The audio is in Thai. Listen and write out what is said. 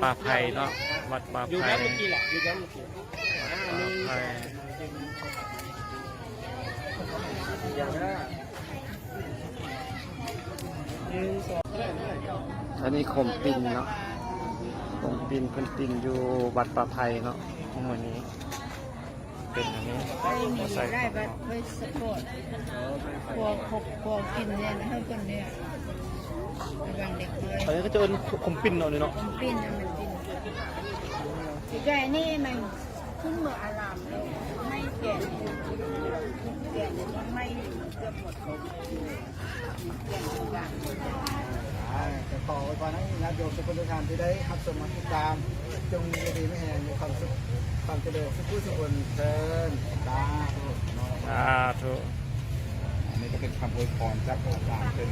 ป่าไผ่เนาะวัดป่า อยู่ ไผ่ น้ำเมื่อกี้แหละอยู่น้ำเมื่อกี้ ป่าไผ่ อย่างนั้นสอง อันนี้ขมปินเนาะขมปินเพิ่นปินอยู่วัดป่าไผ่เนาะทั้งหมดนี้เป็นอันนี้ ไปมีได้บัตรไปสปอร์ตพวกกินเนี่ยให้คนเนี่ยระวังเด็กเลย อันนี้ก็จะเป็นขมปิ่นเนาะนี่เนาะ มันปิ้นมันปิ้นอีกไก่นี่มันขึ้นเมื่ออารามแล้วไม่แก่ยังไม่เกือบหมดแก่ทุกอย่าง จะขอไว้ก่อนนะญาติโยมทุกคนทุกท่านที่ได้รับชมมาติดตามจงมีดีไม่แห้งมีความสุขความเจริญสุขสุขคนเชิญตาธุ สาธุ อันนี้ก็เป็นคำอวยพรจากอาจารย์เป็น